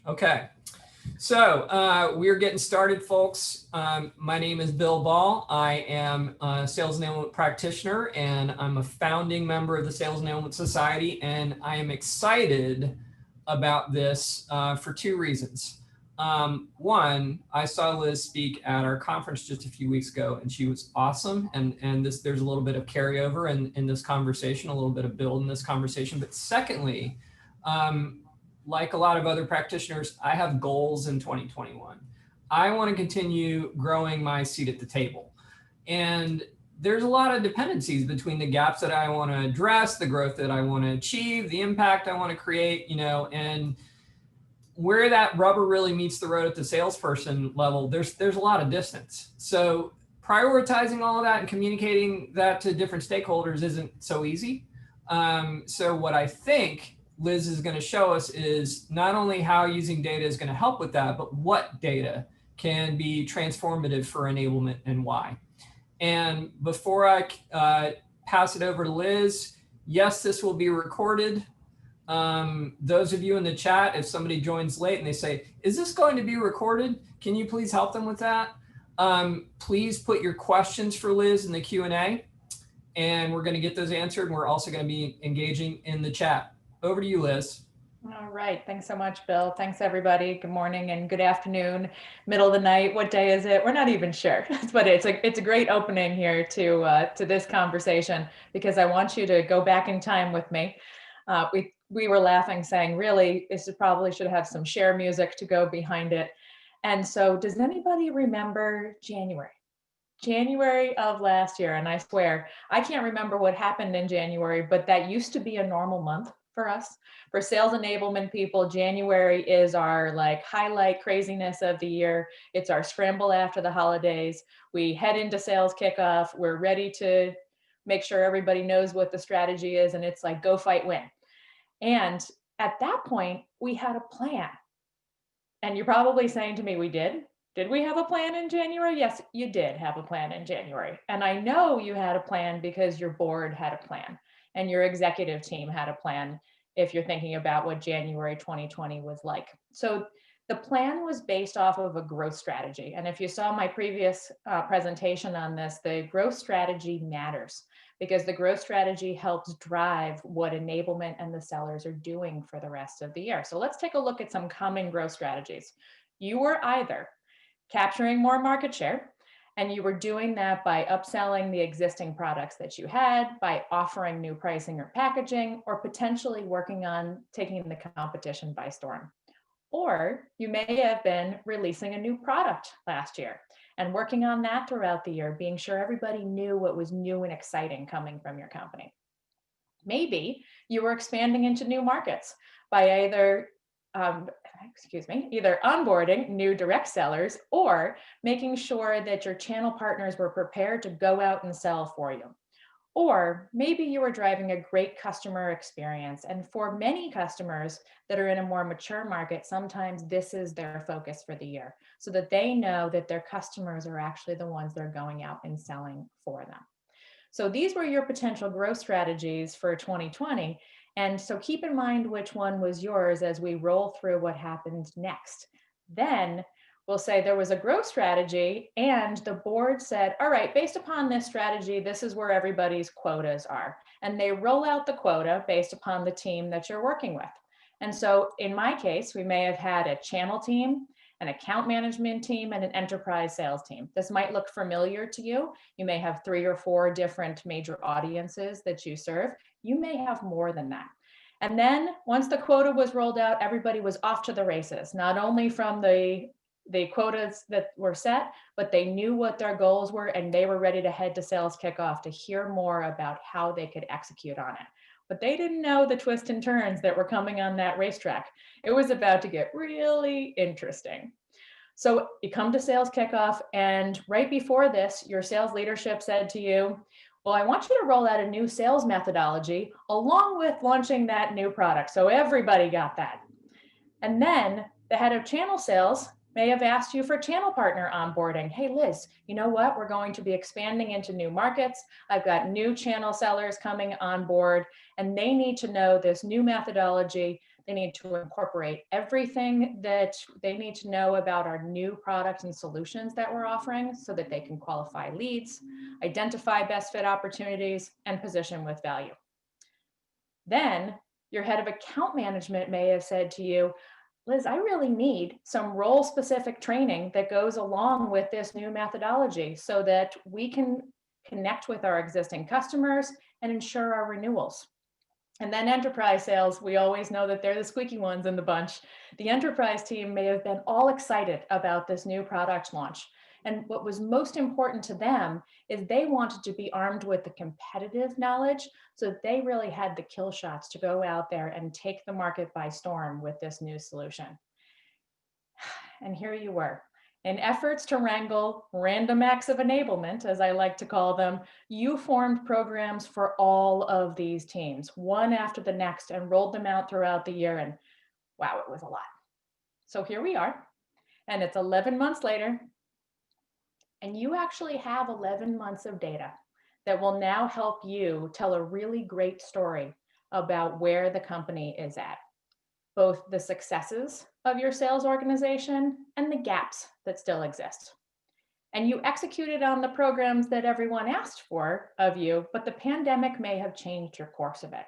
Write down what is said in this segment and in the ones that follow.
Okay, so we're getting started, folks. My name is Bill Ball. I am a sales enablement practitioner, and I'm a founding member of the Sales Enablement Society, and I am excited about this for two reasons. One, I saw Liz speak at our conference just a few weeks ago, and she was awesome. And there's a little bit of carryover in this conversation, a little bit of build in this conversation. But secondly, like a lot of other practitioners, I have goals in 2021. I want to continue growing my seat at the table. And there's a lot of dependencies between the gaps that I want to address, the growth that I want to achieve, the impact I want to create, and where that rubber really meets the road at the salesperson level, there's a lot of distance. So prioritizing all of that and communicating that to different stakeholders isn't so easy. So what I think Liz is going to show us is not only how using data is going to help with that, but what data can be transformative for enablement and why. And before I pass it over to Liz, yes, this will be recorded. Those of you in the chat, if somebody joins late and they say, is this going to be recorded? Can you please help them with that? Please put your questions for Liz in the Q&A, and we're going to get those answered. And we're also going to be engaging in the chat. Over to you, Liz. All right. Thanks so much, Bill. Thanks, everybody. Good morning and good afternoon, middle of the night. What day is it? We're not even sure, but it's a great opening here to this conversation, because I want you to go back in time with me. We were laughing, saying, really, this probably should have some share music to go behind it. And so does anybody remember January? January of last year, and I swear, I can't remember what happened in January, but that used to be a normal month for us. For sales enablement people, January is our highlight craziness of the year. It's our scramble after the holidays. We head into sales kickoff. We're ready to make sure everybody knows what the strategy is, and it's like, go fight, win. And at that point, we had a plan. And you're probably saying to me, we did? Did we have a plan in January? Yes, you did have a plan in January. And I know you had a plan because your board had a plan and your executive team had a plan, if you're thinking about what January 2020 was like. So the plan was based off of a growth strategy. And if you saw my previous presentation on this, the growth strategy matters, because the growth strategy helps drive what enablement and the sellers are doing for the rest of the year. So let's take a look at some common growth strategies. You were either capturing more market share, and you were doing that by upselling the existing products that you had, by offering new pricing or packaging, or potentially working on taking the competition by storm. Or you may have been releasing a new product last year and working on that throughout the year, being sure everybody knew what was new and exciting coming from your company. Maybe you were expanding into new markets by either onboarding new direct sellers or making sure that your channel partners were prepared to go out and sell for you. Or maybe you are driving a great customer experience. And for many customers that are in a more mature market, sometimes this is their focus for the year, so that they know that their customers are actually the ones that are going out and selling for them. So these were your potential growth strategies for 2020. And so keep in mind which one was yours as we roll through what happened next. Then we'll say there was a growth strategy and the board said, all right, based upon this strategy, this is where everybody's quotas are. And they roll out the quota based upon the team that you're working with. And so in my case, we may have had a channel team, an account management team, and an enterprise sales team. This might look familiar to you. You may have 3 or 4 different major audiences that you serve. You may have more than that. And then once the quota was rolled out, everybody was off to the races, not only from the quotas that were set, but they knew what their goals were and they were ready to head to sales kickoff to hear more about how they could execute on it. But they didn't know the twists and turns that were coming on that racetrack. It was about to get really interesting. So you come to sales kickoff, and right before this, your sales leadership said to you, well, I want you to roll out a new sales methodology along with launching that new product. So everybody got that. And then the head of channel sales may have asked you for channel partner onboarding. Hey, Liz, you know what? We're going to be expanding into new markets. I've got new channel sellers coming on board, and they need to know this new methodology They need to incorporate everything that they need to know about our new products and solutions that we're offering so that they can qualify leads, identify best fit opportunities, and position with value. Then your head of account management may have said to you, Liz, I really need some role specific training that goes along with this new methodology so that we can connect with our existing customers and ensure our renewals. And then enterprise sales, we always know that they're the squeaky ones in the bunch. The enterprise team may have been all excited about this new product launch. And what was most important to them is they wanted to be armed with the competitive knowledge so that they really had the kill shots to go out there and take the market by storm with this new solution. And here you were. In efforts to wrangle random acts of enablement, as I like to call them, you formed programs for all of these teams, one after the next, and rolled them out throughout the year. And wow, it was a lot. So here we are, and it's 11 months later, and you actually have 11 months of data that will now help you tell a really great story about where the company is at, both the successes of your sales organization and the gaps that still exist. And you executed on the programs that everyone asked for of you, but the pandemic may have changed your course of it.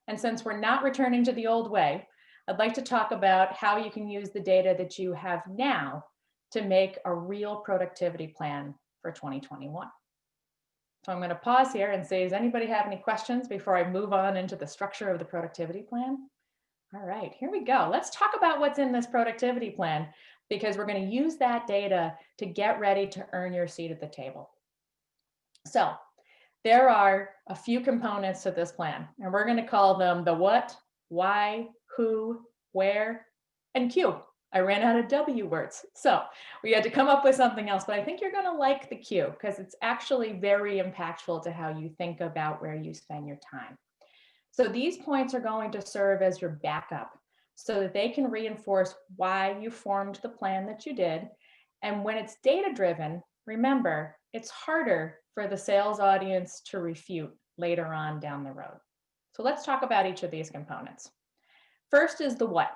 And since we're not returning to the old way, I'd like to talk about how you can use the data that you have now to make a real productivity plan for 2021. So I'm going to pause here and say, does anybody have any questions before I move on into the structure of the productivity plan? All right, here we go. Let's talk about what's in this productivity plan, because we're going to use that data to get ready to earn your seat at the table. So there are a few components to this plan, and we're going to call them the what, why, who, where, and Q. I ran out of W words, so we had to come up with something else, but I think you're going to like the Q because it's actually very impactful to how you think about where you spend your time. So these points are going to serve as your backup so that they can reinforce why you formed the plan that you did. And when it's data-driven, remember, it's harder for the sales audience to refute later on down the road. So let's talk about each of these components. First is the what.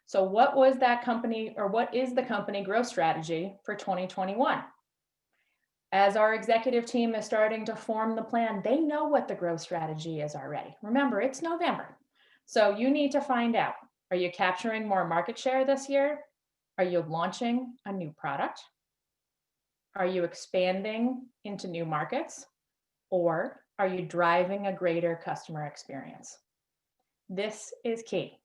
So what was that company, or what is the company growth strategy for 2021? As our executive team is starting to form the plan, they know what the growth strategy is already. Remember, it's November. So you need to find out, are you capturing more market share this year? Are you launching a new product? Are you expanding into new markets? Or are you driving a greater customer experience? This is key.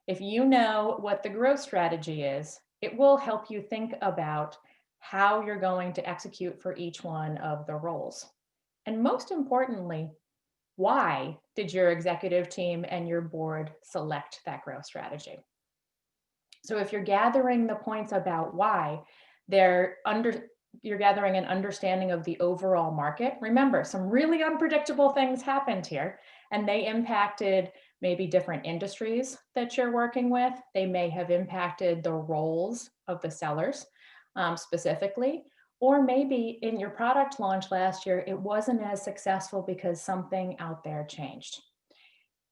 If you know what the growth strategy is, it will help you think about how you're going to execute for each one of the roles. And most importantly, why did your executive team and your board select that growth strategy? So if you're gathering the points about why, you're gathering an understanding of the overall market. Remember, some really unpredictable things happened here, and they impacted maybe different industries that you're working with. They may have impacted the roles of the sellers. Specifically, or maybe in your product launch last year, it wasn't as successful because something out there changed.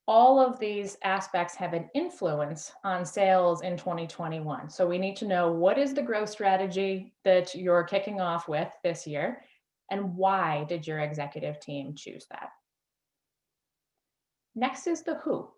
All of these aspects have an influence on sales in 2021. So we need to know, what is the growth strategy that you're kicking off with this year, and why did your executive team choose that? Next is the who.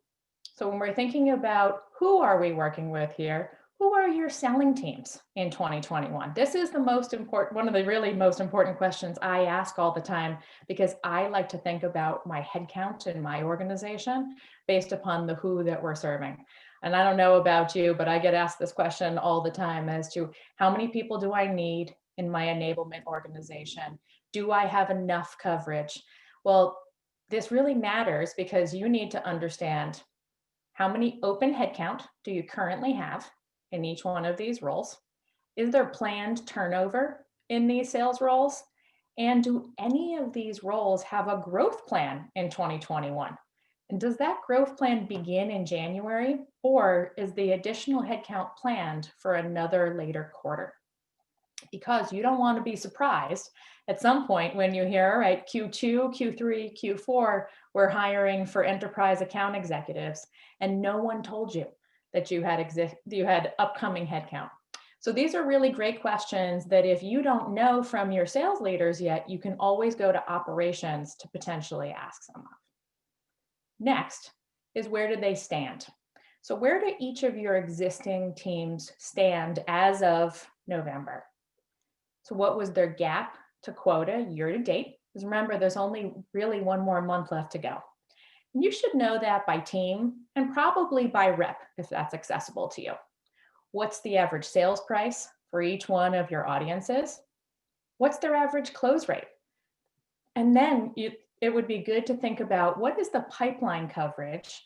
So when we're thinking about who are we working with here, who are your selling teams in 2021? This is the most important, one of the really most important questions I ask all the time, because I like to think about my headcount in my organization based upon the who that we're serving. And I don't know about you, but I get asked this question all the time as to how many people do I need in my enablement organization? Do I have enough coverage? Well, this really matters because you need to understand how many open headcount do you currently have in each one of these roles? Is there planned turnover in these sales roles? And do any of these roles have a growth plan in 2021? And does that growth plan begin in January, or is the additional headcount planned for another later quarter? because you don't want to be surprised at some point when you hear, all right, Q2, Q3, Q4, we're hiring for enterprise account executives, and no one told you that you had upcoming headcount. So these are really great questions that if you don't know from your sales leaders yet, you can always go to operations to potentially ask them of. Next is, where do they stand? So where do each of your existing teams stand as of November? So what was their gap to quota year to date? Because remember, there's only really one more month left to go. And you should know that by team and probably by rep, if that's accessible to you. What's the average sales price for each one of your audiences? What's their average close rate? And then it would be good to think about, what is the pipeline coverage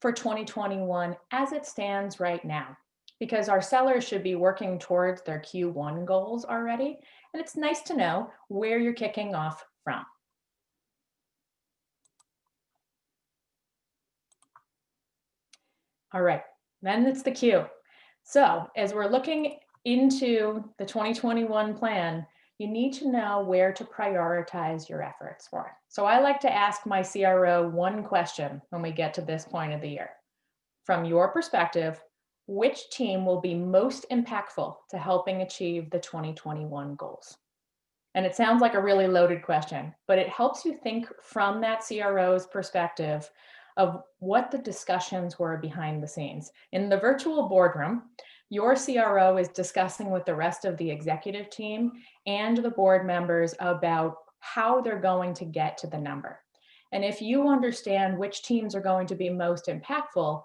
for 2021 as it stands right now? Because our sellers should be working towards their Q1 goals already. And it's nice to know where you're kicking off from. All right, then it's the Q. So as we're looking into the 2021 plan, you need to know where to prioritize your efforts for. So I like to ask my CRO one question when we get to this point of the year. From your perspective, which team will be most impactful to helping achieve the 2021 goals? And it sounds like a really loaded question, but it helps you think from that CRO's perspective of what the discussions were behind the scenes. In the virtual boardroom, your CRO is discussing with the rest of the executive team and the board members about how they're going to get to the number. And if you understand which teams are going to be most impactful,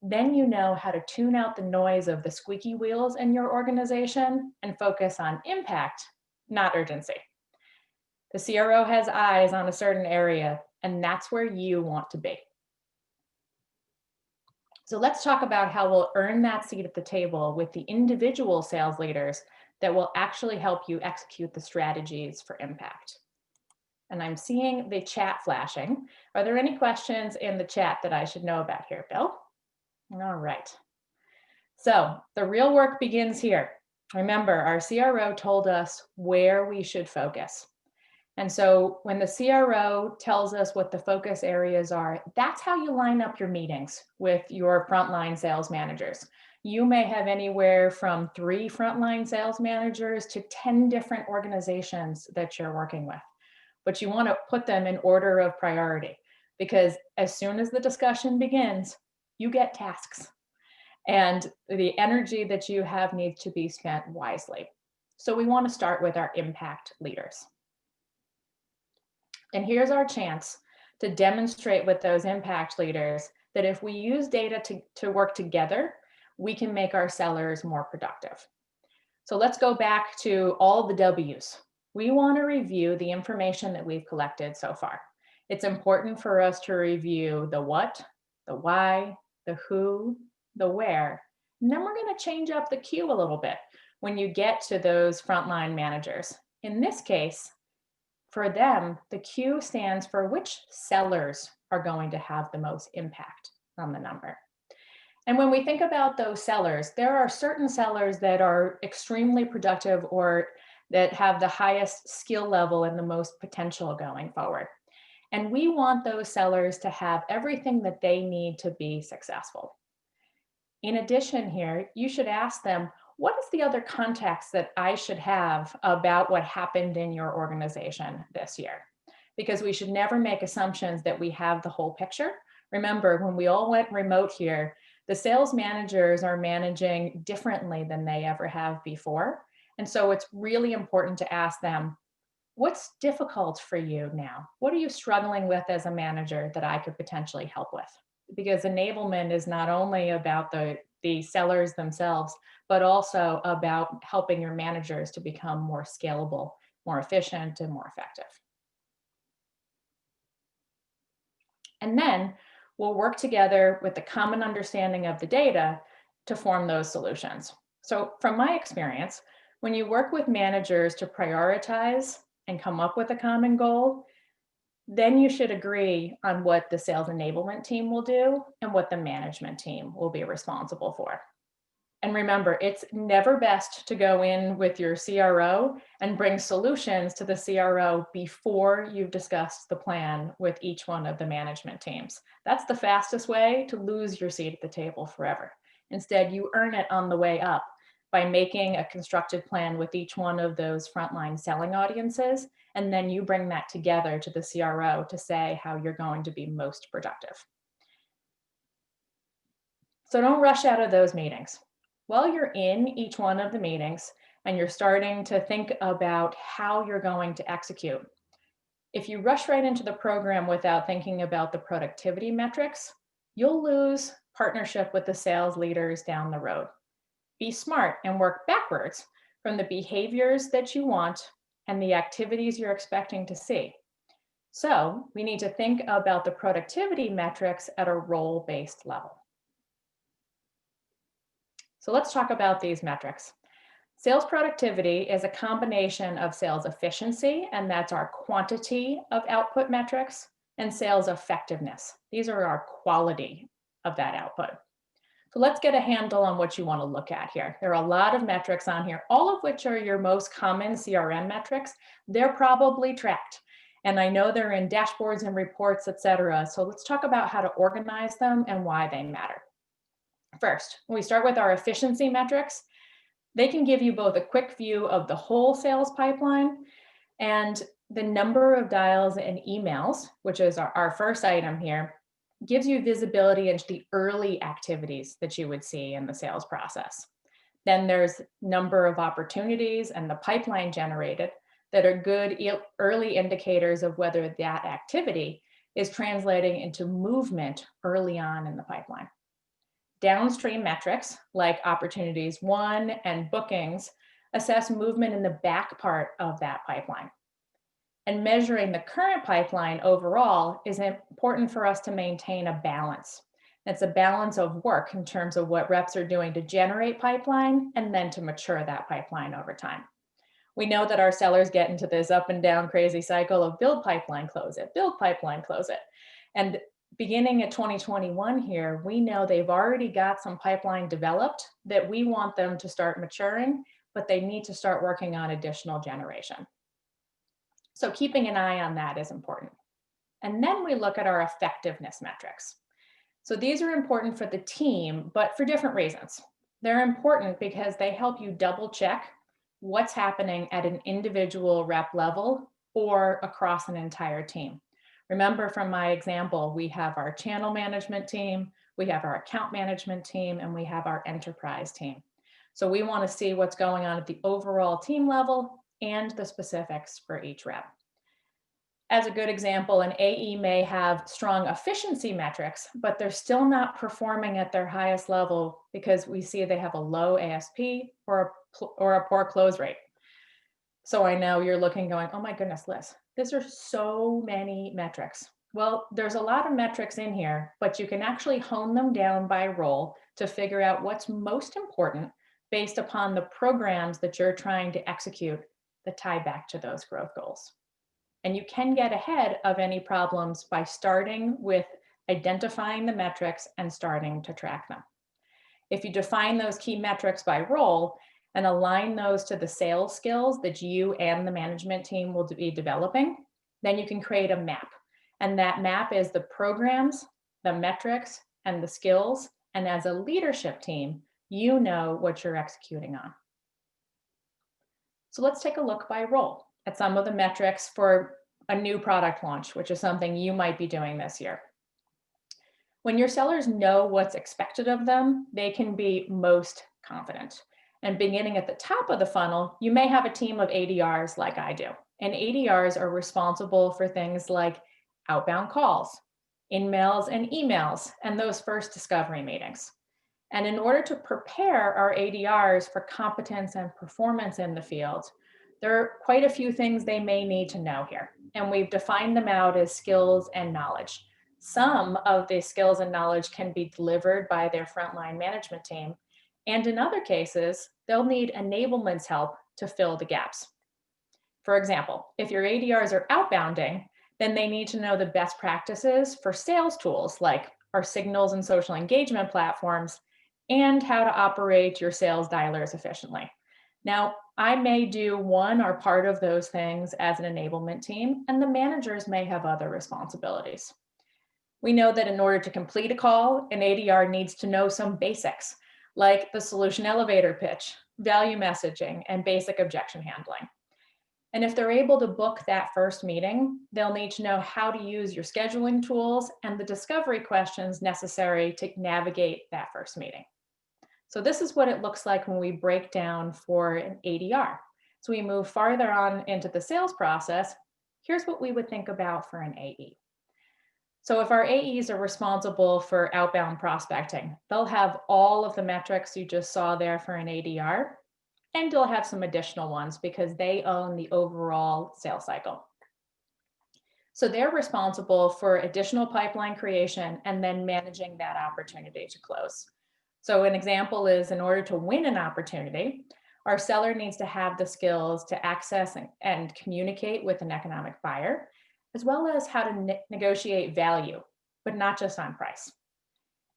then you know how to tune out the noise of the squeaky wheels in your organization and focus on impact, not urgency. The CRO has eyes on a certain area, and that's where you want to be. So let's talk about how we'll earn that seat at the table with the individual sales leaders that will actually help you execute the strategies for impact. And I'm seeing the chat flashing. Are there any questions in the chat that I should know about here, Bill? All right. So the real work begins here. Remember, our CRO told us where we should focus. And so when the CRO tells us what the focus areas are, that's how you line up your meetings with your frontline sales managers. You may have anywhere from 3 frontline sales managers to 10 different organizations that you're working with. But you want to put them in order of priority, because as soon as the discussion begins, you get tasks. And the energy that you have needs to be spent wisely. So we want to start with our impact leaders. And here's our chance to demonstrate with those impact leaders that if we use data to work together, we can make our sellers more productive. So let's go back to all the W's. We want to review the information that we've collected so far. It's important for us to review the what, the why, the who, the where. And then we're going to change up the Q a little bit when you get to those frontline managers. In this case, for them, the Q stands for which sellers are going to have the most impact on the number. And when we think about those sellers, there are certain sellers that are extremely productive or that have the highest skill level and the most potential going forward. And we want those sellers to have everything that they need to be successful. In addition here, you should ask them, what is the other context that I should have about what happened in your organization this year? Because we should never make assumptions that we have the whole picture. Remember, when we all went remote here, the sales managers are managing differently than they ever have before. And so it's really important to ask them, what's difficult for you now? What are you struggling with as a manager that I could potentially help with? Because enablement is not only about the sellers themselves, but also about helping your managers to become more scalable, more efficient, and more effective. And then we'll work together with the common understanding of the data to form those solutions. So from my experience, when you work with managers to prioritize and come up with a common goal, then you should agree on what the sales enablement team will do and what the management team will be responsible for. And remember, it's never best to go in with your CRO and bring solutions to the CRO before you've discussed the plan with each one of the management teams. That's the fastest way to lose your seat at the table forever. Instead, you earn it on the way up by making a constructed plan with each one of those frontline selling audiences, and then you bring that together to the CRO to say how you're going to be most productive. So don't rush out of those meetings. While you're in each one of the meetings and you're starting to think about how you're going to execute, if you rush right into the program without thinking about the productivity metrics, you'll lose partnership with the sales leaders down the road. Be smart and work backwards from the behaviors that you want and the activities you're expecting to see. So we need to think about the productivity metrics at a role-based level. So let's talk about these metrics. Sales productivity is a combination of sales efficiency, and that's our quantity of output metrics, and sales effectiveness. These are our quality of that output. So let's get a handle on what you want to look at here. There are a lot of metrics on here, all of which are your most common CRM metrics. They're probably tracked. And I know they're in dashboards and reports, et cetera. So let's talk about how to organize them and why they matter. First, we start with our efficiency metrics. They can give you both a quick view of the whole sales pipeline and the number of dials and emails, which is our first item here, gives you visibility into the early activities that you would see in the sales process. Then there's number of opportunities and the pipeline generated that are good early indicators of whether that activity is translating into movement early on in the pipeline. Downstream metrics like opportunities won and bookings assess movement in the back part of that pipeline. And measuring the current pipeline overall is important for us to maintain a balance. It's a balance of work in terms of what reps are doing to generate pipeline and then to mature that pipeline over time. We know that our sellers get into this up and down crazy cycle of build pipeline, close it, build pipeline, close it. And beginning at 2021 here, we know they've already got some pipeline developed that we want them to start maturing, but they need to start working on additional generation. So keeping an eye on that is important. And then we look at our effectiveness metrics. So these are important for the team, but for different reasons. They're important because they help you double check what's happening at an individual rep level or across an entire team. Remember from my example, we have our channel management team, we have our account management team, and we have our enterprise team. So we want to see what's going on at the overall team level and the specifics for each rep. As a good example, an AE may have strong efficiency metrics, but they're still not performing at their highest level because we see they have a low ASP or a poor close rate. So I know you're looking going, oh my goodness, Liz, these are so many metrics. Well, there's a lot of metrics in here, but you can actually hone them down by role to figure out what's most important based upon the programs that you're trying to execute that tie back to those growth goals. And you can get ahead of any problems by starting with identifying the metrics and starting to track them. If you define those key metrics by role and align those to the sales skills that you and the management team will be developing, then you can create a map. And that map is the programs, the metrics, and the skills. And as a leadership team, you know what you're executing on. So let's take a look by role at some of the metrics for a new product launch, which is something you might be doing this year. When your sellers know what's expected of them, they can be most confident. And beginning at the top of the funnel, you may have a team of ADRs like I do. And ADRs are responsible for things like outbound calls, in-mails and emails, and those first discovery meetings. And in order to prepare our ADRs for competence and performance in the field, there are quite a few things they may need to know here. And we've defined them out as skills and knowledge. Some of the skills and knowledge can be delivered by their frontline management team. And in other cases, they'll need Enablement's help to fill the gaps. For example, if your ADRs are outbounding, then they need to know the best practices for sales tools like our signals and social engagement platforms and how to operate your sales dialers efficiently. Now, I may do one or part of those things as an enablement team, and the managers may have other responsibilities. We know that in order to complete a call, an ADR needs to know some basics, like the solution elevator pitch, value messaging, and basic objection handling. And if they're able to book that first meeting, they'll need to know how to use your scheduling tools and the discovery questions necessary to navigate that first meeting. So this is what it looks like when we break down for an ADR. So we move farther on into the sales process. Here's what we would think about for an AE. So if our AEs are responsible for outbound prospecting, they'll have all of the metrics you just saw there for an ADR, and they'll have some additional ones because they own the overall sales cycle. So they're responsible for additional pipeline creation and then managing that opportunity to close. So an example is, in order to win an opportunity, our seller needs to have the skills to access and communicate with an economic buyer, as well as how to negotiate value, but not just on price.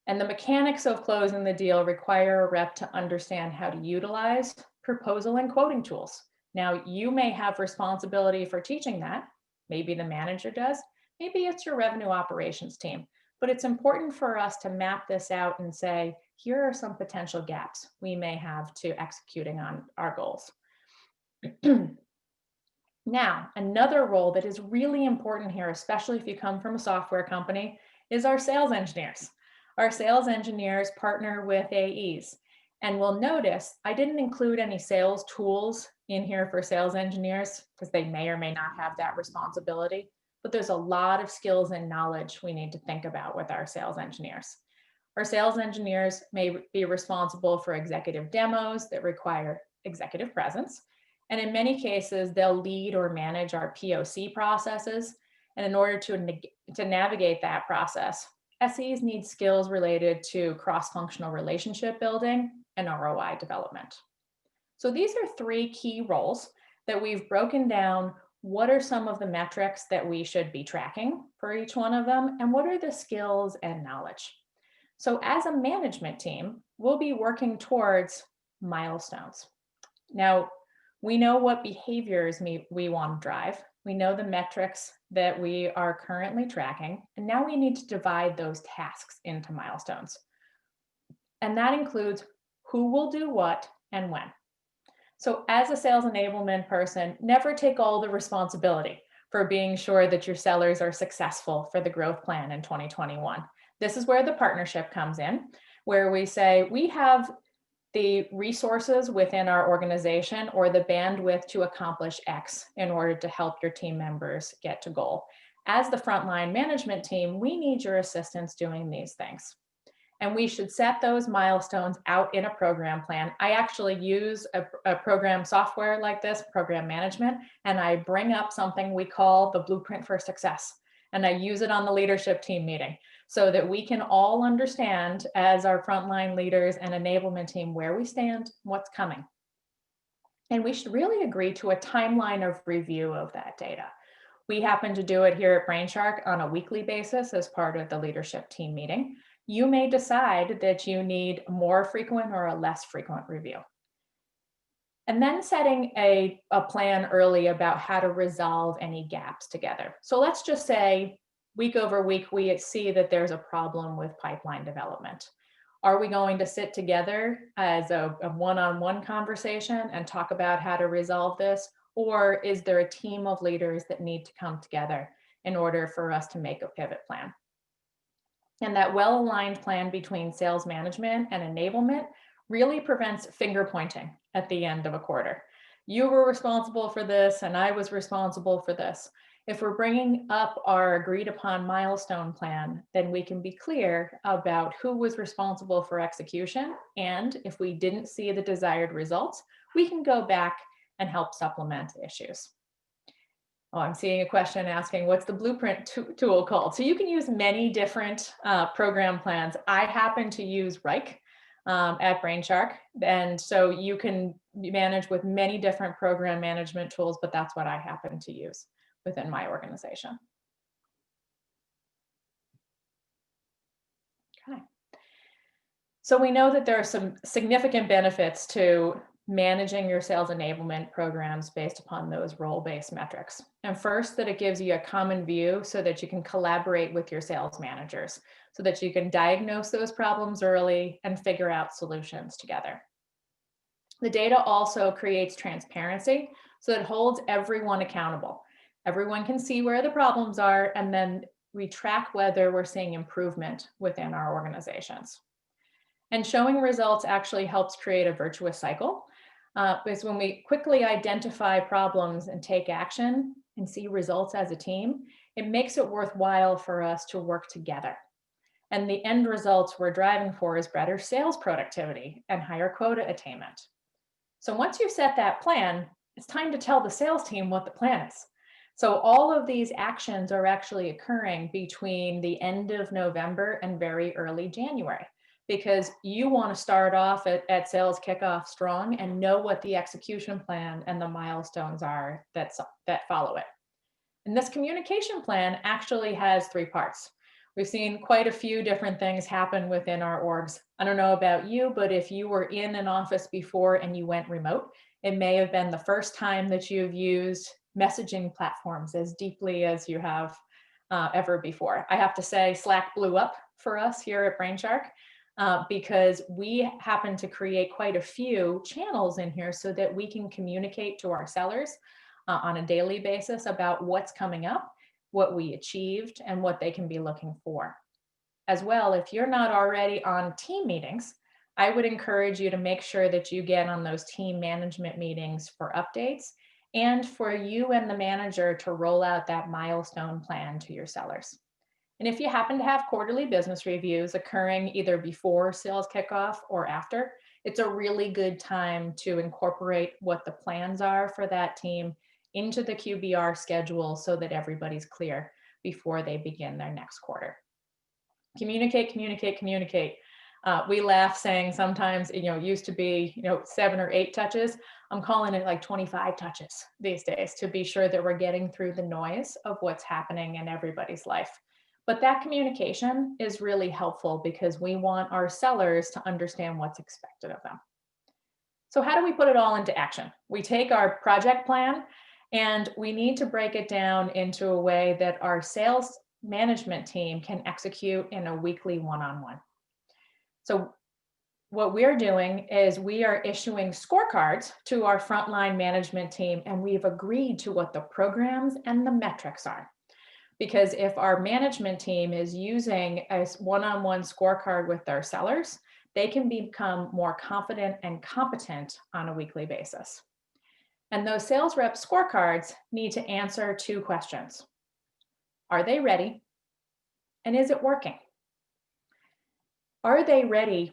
And the mechanics of closing the deal require a rep to understand how to utilize proposal and quoting tools. Now, you may have responsibility for teaching that. Maybe the manager does. Maybe it's your revenue operations team. But it's important for us to map this out and say, here are some potential gaps we may have to executing on our goals. Now, another role that is really important here, especially if you come from a software company, is our sales engineers. Our sales engineers partner with AEs. And we'll notice I didn't include any sales tools in here for sales engineers because they may or may not have that responsibility. But there's a lot of skills and knowledge we need to think about with our sales engineers. Our sales engineers may be responsible for executive demos that require executive presence. And in many cases, they'll lead or manage our POC processes. And in order to navigate that process, SEs need skills related to cross-functional relationship building and ROI development. So these are three key roles that we've broken down. What are some of the metrics that we should be tracking for each one of them? And what are the skills and knowledge? So as a management team, we'll be working towards milestones. Now, we know what behaviors we want to drive. We know the metrics that we are currently tracking, and now we need to divide those tasks into milestones. And that includes who will do what and when. So as a sales enablement person, never take all the responsibility for being sure that your sellers are successful for the growth plan in 2021. This is where the partnership comes in, where we say we have the resources within our organization or the bandwidth to accomplish X in order to help your team members get to goal. As the frontline management team, we need your assistance doing these things. And we should set those milestones out in a program plan. I actually use a program software like this, program management, and I bring up something we call the blueprint for success. And I use it on the leadership team meeting so that we can all understand as our frontline leaders and enablement team where we stand, what's coming. And we should really agree to a timeline of review of that data. We happen to do it here at Brainshark on a weekly basis as part of the leadership team meeting. You may decide that you need a more frequent or a less frequent review. And then setting a plan early about how to resolve any gaps together. So let's just say week over week, we see that there's a problem with pipeline development. Are we going to sit together as a one-on-one conversation and talk about how to resolve this? Or is there a team of leaders that need to come together in order for us to make a pivot plan? And that well-aligned plan between sales management and enablement really prevents finger pointing at the end of a quarter. You were responsible for this and I was responsible for this. If we're bringing up our agreed upon milestone plan, then we can be clear about who was responsible for execution. And if we didn't see the desired results, we can go back and help supplement issues. Oh, I'm seeing a question asking, what's the blueprint tool called? So you can use many different program plans. I happen to use Reich at Brainshark. And so you can manage with many different program management tools, but that's what I happen to use within my organization. Okay. So we know that there are some significant benefits to managing your sales enablement programs based upon those role-based metrics. And first, that it gives you a common view so that you can collaborate with your sales managers, so that you can diagnose those problems early and figure out solutions together. The data also creates transparency, so it holds everyone accountable. Everyone can see where the problems are, and then we track whether we're seeing improvement within our organizations. And showing results actually helps create a virtuous cycle, because when we quickly identify problems and take action and see results as a team, it makes it worthwhile for us to work together. And the end results we're driving for is better sales productivity and higher quota attainment. So once you've set that plan, it's time to tell the sales team what the plan is. So all of these actions are actually occurring between the end of November and very early January, because you want to start off at sales kickoff strong and know what the execution plan and the milestones are that follow it. And this communication plan actually has 3 parts. We've seen quite a few different things happen within our orgs. I don't know about you, but if you were in an office before and you went remote, it may have been the first time that you've used messaging platforms as deeply as you have ever before. I have to say Slack blew up for us here at Brainshark because we happen to create quite a few channels in here so that we can communicate to our sellers on a daily basis about what's coming up, what we achieved, and what they can be looking for. As well, if you're not already on team meetings, I would encourage you to make sure that you get on those team management meetings for updates and for you and the manager to roll out that milestone plan to your sellers. And if you happen to have quarterly business reviews occurring either before sales kickoff or after, it's a really good time to incorporate what the plans are for that team into the QBR schedule so that everybody's clear before they begin their next quarter. Communicate, communicate, communicate. We laugh saying sometimes, it used to be, 7 or 8 touches. I'm calling it like 25 touches these days to be sure that we're getting through the noise of what's happening in everybody's life. But that communication is really helpful because we want our sellers to understand what's expected of them. So how do we put it all into action? We take our project plan and we need to break it down into a way that our sales management team can execute in a weekly one-on-one. So what we're doing is we are issuing scorecards to our frontline management team, and we've agreed to what the programs and the metrics are. Because if our management team is using a one-on-one scorecard with their sellers, they can become more confident and competent on a weekly basis. And those sales rep scorecards need to answer 2 questions. Are they ready? And is it working? Are they ready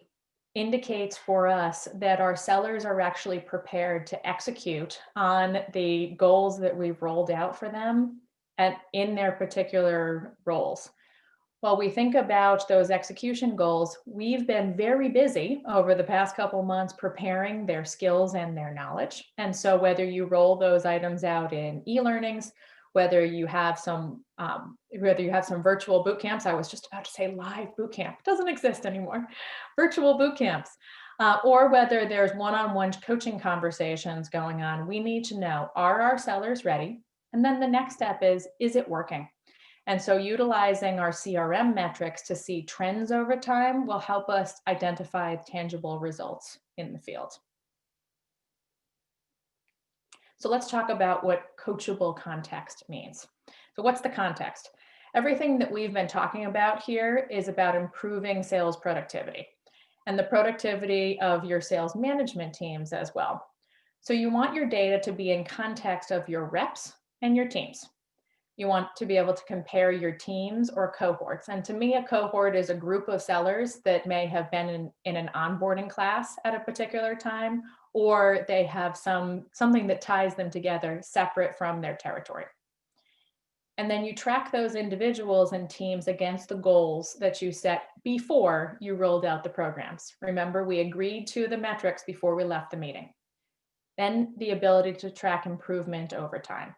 indicates for us that our sellers are actually prepared to execute on the goals that we've rolled out for them in their particular roles. While we think about those execution goals, we've been very busy over the past couple months preparing their skills and their knowledge. And so whether you roll those items out in e-learnings, whether you have some virtual boot camps, I was just about to say live boot camp, it doesn't exist anymore, virtual boot camps, or whether there's one-on-one coaching conversations going on, we need to know, are our sellers ready? And then the next step is it working? And so utilizing our CRM metrics to see trends over time will help us identify tangible results in the field. So let's talk about what coachable context means. So what's the context? Everything that we've been talking about here is about improving sales productivity and the productivity of your sales management teams as well. So you want your data to be in context of your reps and your teams. You want to be able to compare your teams or cohorts. And to me, a cohort is a group of sellers that may have been in an onboarding class at a particular time, or they have something that ties them together separate from their territory. And then you track those individuals and teams against the goals that you set before you rolled out the programs. Remember, we agreed to the metrics before we left the meeting. Then the ability to track improvement over time.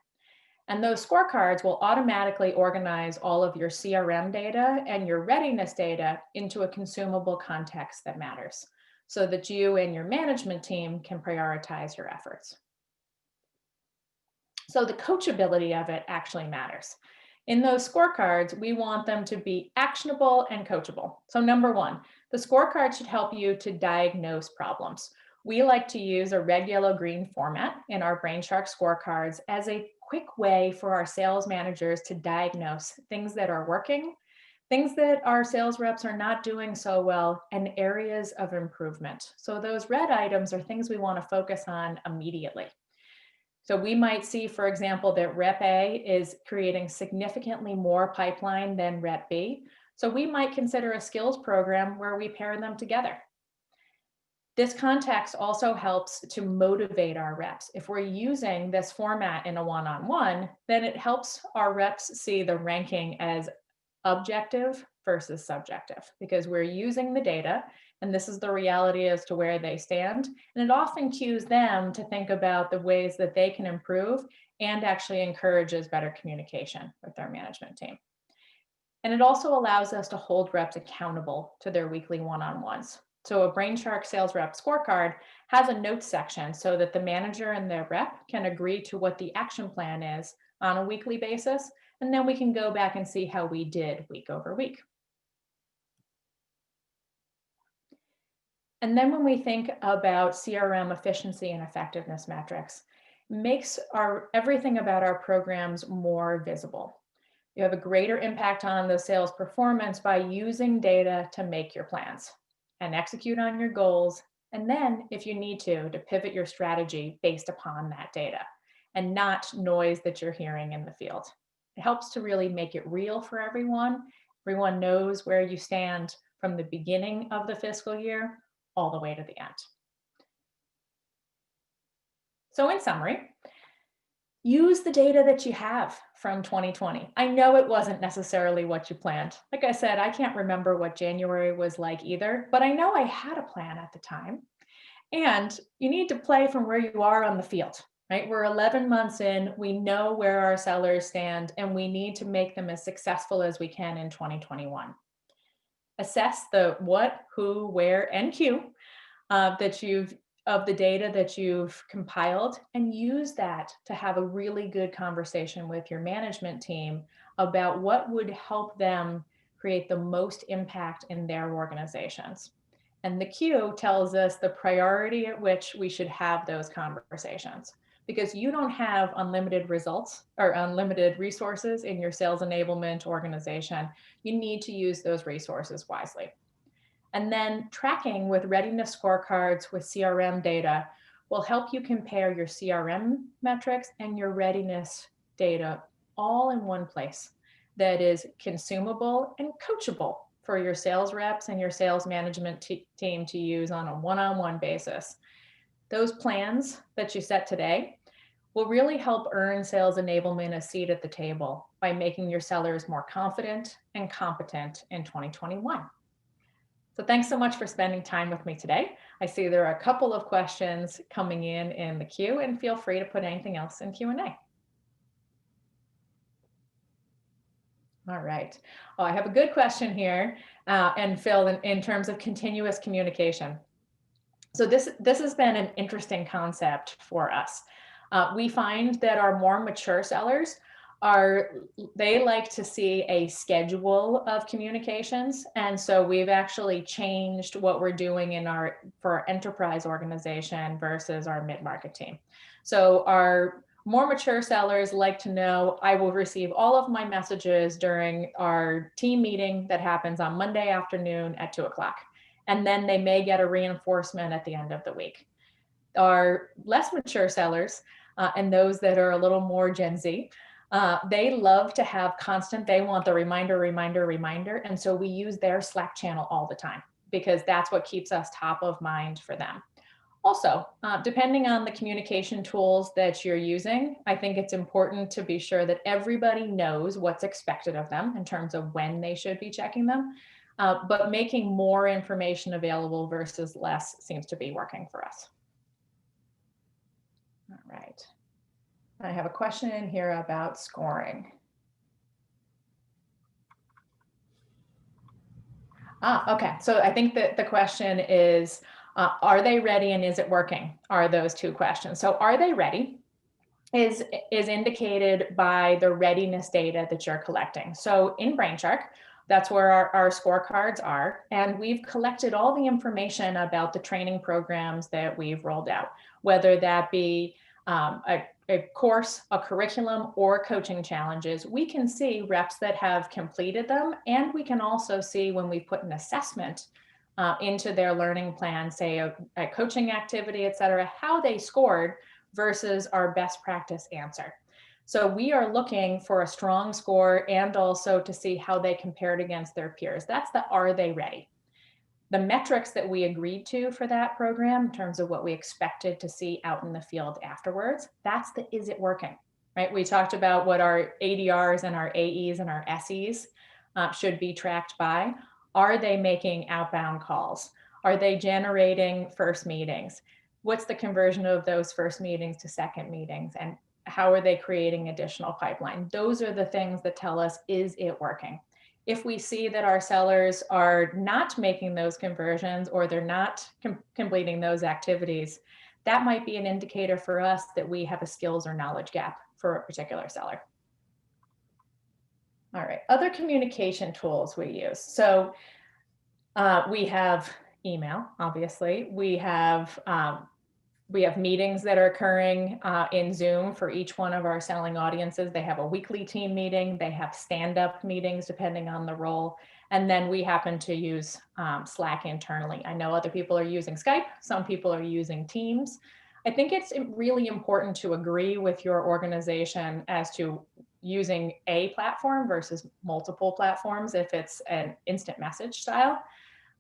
And those scorecards will automatically organize all of your CRM data and your readiness data into a consumable context that matters, so that you and your management team can prioritize your efforts. So the coachability of it actually matters. In those scorecards, we want them to be actionable and coachable. So number one, the scorecard should help you to diagnose problems. We like to use a red, yellow, green format in our Brainshark scorecards as a quick way for our sales managers to diagnose things that are working, things that our sales reps are not doing so well, and areas of improvement. So those red items are things we want to focus on immediately. So we might see, for example, that Rep A is creating significantly more pipeline than Rep B. So we might consider a skills program where we pair them together. This context also helps to motivate our reps. If we're using this format in a one-on-one, then it helps our reps see the ranking as objective versus subjective, because we're using the data and this is the reality as to where they stand. And it often cues them to think about the ways that they can improve and actually encourages better communication with their management team. And it also allows us to hold reps accountable to their weekly one-on-ones. So a Brainshark sales rep scorecard has a notes section so that the manager and their rep can agree to what the action plan is on a weekly basis. And then we can go back and see how we did week over week. And then when we think about CRM efficiency and effectiveness metrics, makes everything about our programs more visible. You have a greater impact on the sales performance by using data to make your plans and execute on your goals. And then if you need to pivot your strategy based upon that data and not noise that you're hearing in the field. It helps to really make it real for everyone. Everyone knows where you stand from the beginning of the fiscal year all the way to the end. So in summary, use the data that you have from 2020. I know it wasn't necessarily what you planned. Like I said, I can't remember what January was like either, but I know I had a plan at the time. And you need to play from where you are on the field, right? We're 11 months in, we know where our sellers stand, and we need to make them as successful as we can in 2021. Assess the what, who, where, and Q of the data that you've compiled, and use that to have a really good conversation with your management team about what would help them create the most impact in their organizations. And the Q tells us the priority at which we should have those conversations, because you don't have unlimited results or unlimited resources in your sales enablement organization. You need to use those resources wisely. And then tracking with readiness scorecards with CRM data will help you compare your CRM metrics and your readiness data all in one place that is consumable and coachable for your sales reps and your sales management team to use on a one-on-one basis. Those plans that you set today will really help earn sales enablement a seat at the table by making your sellers more confident and competent in 2021. So thanks so much for spending time with me today. I see there are a couple of questions coming in the queue, and feel free to put anything else in Q&A. All right. Oh, I have a good question here, and Phil, in terms of continuous communication. So this has been an interesting concept for us. We find that our more mature sellers they like to see a schedule of communications. And so we've actually changed what we're doing for our enterprise organization versus our mid-market team. So our more mature sellers like to know, I will receive all of my messages during our team meeting that happens on Monday afternoon at 2:00. And then they may get a reinforcement at the end of the week. Our less mature sellers and those that are a little more Gen Z, they love to have they want the reminder. And so we use their Slack channel all the time because that's what keeps us top of mind for them. Also, depending on the communication tools that you're using, I think it's important to be sure that everybody knows what's expected of them in terms of when they should be checking them. But making more information available versus less seems to be working for us. All right. I have a question in here about scoring. Okay. So I think that the question is, are they ready and is it working? Are those two questions. So are they ready is indicated by the readiness data that you're collecting. So in Brainshark, that's where our scorecards are. And we've collected all the information about the training programs that we've rolled out, whether that be a course, a curriculum, or coaching challenges. We can see reps that have completed them, and we can also see when we put an assessment into their learning plan, say a coaching activity, et cetera, how they scored versus our best practice answer. So we are looking for a strong score and also to see how they compared against their peers. That's the are they ready? The metrics that we agreed to for that program in terms of what we expected to see out in the field afterwards, that's the is it working, right? We talked about what our ADRs and our AEs and our SEs should be tracked by. Are they making outbound calls? Are they generating first meetings? What's the conversion of those first meetings to second meetings? And how are they creating additional pipeline? Those are the things that tell us, is it working? If we see that our sellers are not making those conversions or they're not completing those activities, that might be an indicator for us that we have a skills or knowledge gap for a particular seller. All right, other communication tools we use. So we have email, obviously. We have meetings that are occurring in Zoom for each one of our selling audiences. They have a weekly team meeting. They have stand-up meetings depending on the role. And then we happen to use Slack internally. I know other people are using Skype. Some people are using Teams. I think it's really important to agree with your organization as to using a platform versus multiple platforms if it's an instant message style.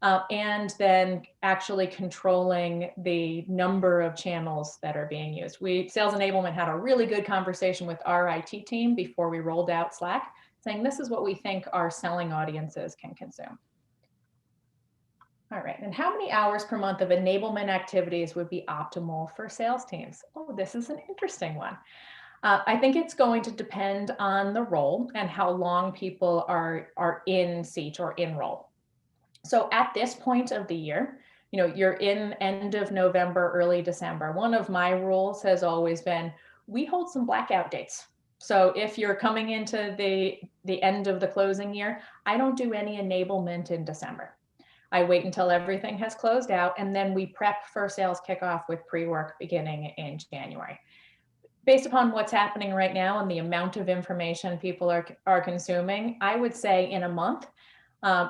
And then actually controlling the number of channels that are being used. Sales Enablement had a really good conversation with our IT team before we rolled out Slack, saying this is what we think our selling audiences can consume. All right, and how many hours per month of enablement activities would be optimal for sales teams? Oh, this is an interesting one. I think it's going to depend on the role and how long people are in seat or in role. So at this point of the year, you're in end of November, early December. One of my rules has always been, we hold some blackout dates. So if you're coming into the end of the closing year, I don't do any enablement in December. I wait until everything has closed out, and then we prep for sales kickoff with pre-work beginning in January. Based upon what's happening right now and the amount of information people are consuming, I would say in a month,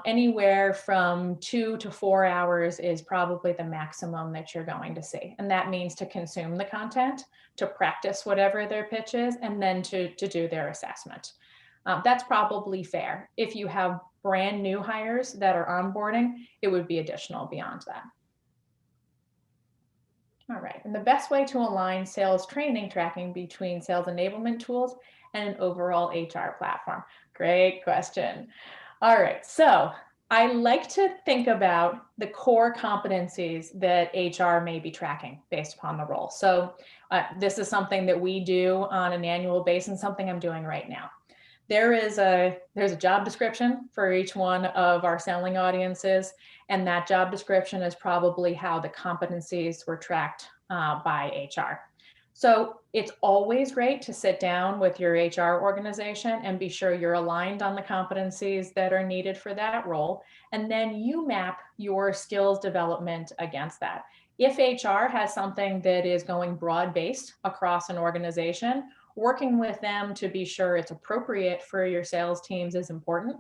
anywhere from 2 to 4 hours is probably the maximum that you're going to see. And that means to consume the content, to practice whatever their pitch is, and then to do their assessment. That's probably fair. If you have brand new hires that are onboarding, it would be additional beyond that. All right, and the best way to align sales training tracking between sales enablement tools and an overall HR platform. Great question. All right, so I like to think about the core competencies that HR may be tracking based upon the role. So this is something that we do on an annual basis, something I'm doing right now. There's a job description for each one of our selling audiences, and that job description is probably how the competencies were tracked by HR. So it's always great to sit down with your HR organization and be sure you're aligned on the competencies that are needed for that role. And then you map your skills development against that. If HR has something that is going broad-based across an organization, working with them to be sure it's appropriate for your sales teams is important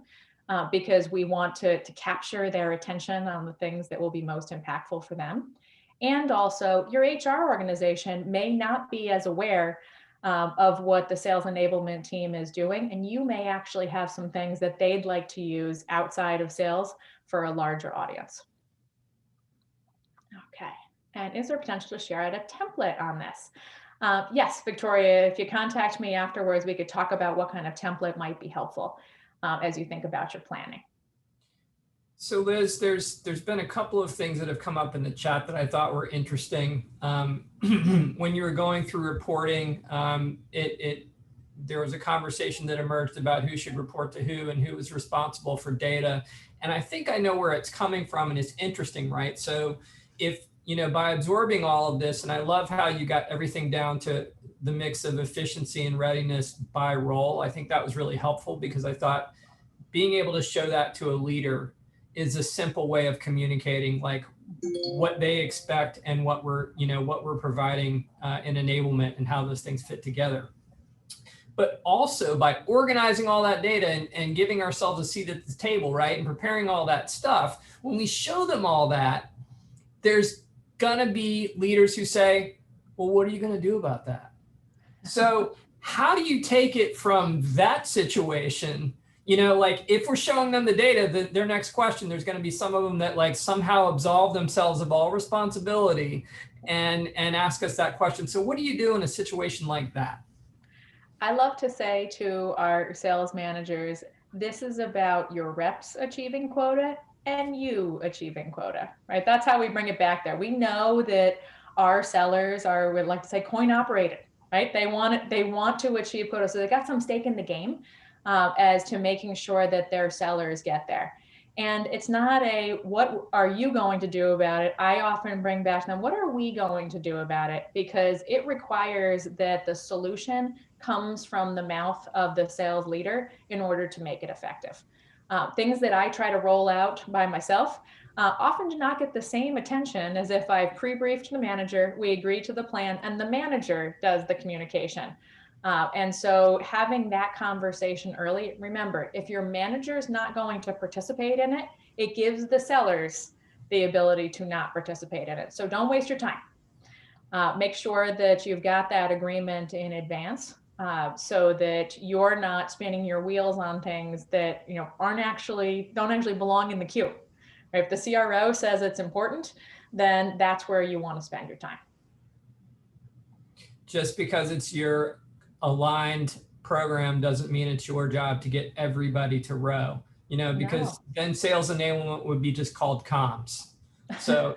because we want to capture their attention on the things that will be most impactful for them. And also your HR organization may not be as aware of what the sales enablement team is doing. And you may actually have some things that they'd like to use outside of sales for a larger audience. Okay, and is there potential to share out a template on this? Yes, Victoria, if you contact me afterwards, we could talk about what kind of template might be helpful as you think about your planning. So Liz, there's been a couple of things that have come up in the chat that I thought were interesting. When you were going through reporting, there was a conversation that emerged about who should report to who and who was responsible for data. And I think I know where it's coming from, and it's interesting, right? So if, by absorbing all of this, and I love how you got everything down to the mix of efficiency and readiness by role. I think that was really helpful, because I thought being able to show that to a leader is a simple way of communicating like what they expect and what we're providing in enablement and how those things fit together. But also by organizing all that data and giving ourselves a seat at the table, right? And preparing all that stuff, when we show them all that, there's gonna be leaders who say, well, what are you gonna do about that? So how do you take it from that situation? Like if we're showing them the data, their next question, there's going to be some of them that like somehow absolve themselves of all responsibility and ask us that question. So what do you do in a situation like that? I love to say to our sales managers, this is about your reps achieving quota and you achieving quota, right? That's how we bring it back there. We know that our sellers are, we'd like to say, coin operated, right? They want to achieve quota. So they got some stake in the game as to making sure that their sellers get there. And it's not a, what are you going to do about it? I often bring back to them, what are we going to do about it? Because it requires that the solution comes from the mouth of the sales leader in order to make it effective. Things that I try to roll out by myself often do not get the same attention as if I've pre-briefed the manager, we agree to the plan, and the manager does the communication. And so having that conversation early, remember, if your manager is not going to participate in it, it gives the sellers the ability to not participate in it. So don't waste your time. Make sure that you've got that agreement in advance so that you're not spinning your wheels on things that don't actually belong in the queue. Right? If the CRO says it's important, then that's where you want to spend your time. Just because it's your aligned program doesn't mean it's your job to get everybody to row, because then sales enablement would be just called comms. So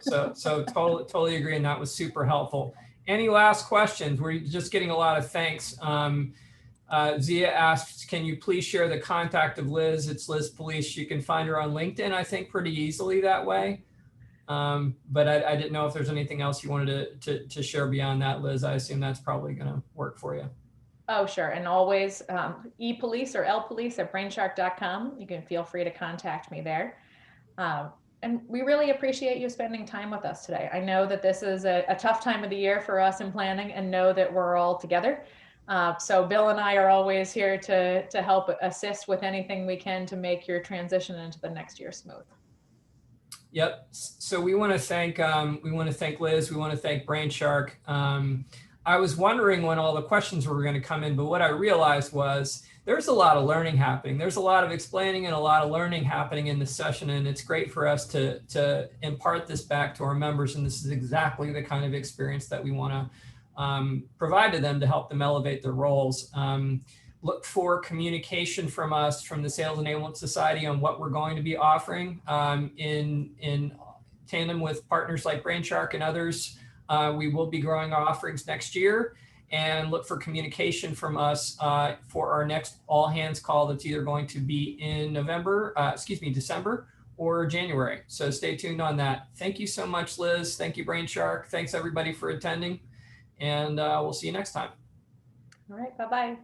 totally agree. And that was super helpful. Any last questions? We're just getting a lot of thanks. Zia asks, can you please share the contact of Liz? It's Liz Police. You can find her on LinkedIn, I think, pretty easily that way. But I didn't know if there's anything else you wanted to share beyond that, Liz. I assume that's probably going to work for you. Oh, sure. And always ePolice or lpolice@brainshark.com. You can feel free to contact me there. And we really appreciate you spending time with us today. I know that this is a tough time of the year for us in planning, and know that we're all together. So Bill and I are always here to help assist with anything we can to make your transition into the next year smooth. Yep. So we want to thank Liz. We want to thank Brainshark. I was wondering when all the questions were going to come in, but what I realized was there's a lot of learning happening. There's a lot of explaining and a lot of learning happening in this session, and it's great for us to impart this back to our members. And this is exactly the kind of experience that we want to provide to them to help them elevate their roles. Look for communication from us, from the Sales Enablement Society, on what we're going to be offering in tandem with partners like Brainshark and others. We will be growing our offerings next year, and look for communication from us for our next all hands call that's either going to be in December or January. So stay tuned on that. Thank you so much, Liz. Thank you, Brainshark. Thanks everybody for attending, and we'll see you next time. All right, bye-bye.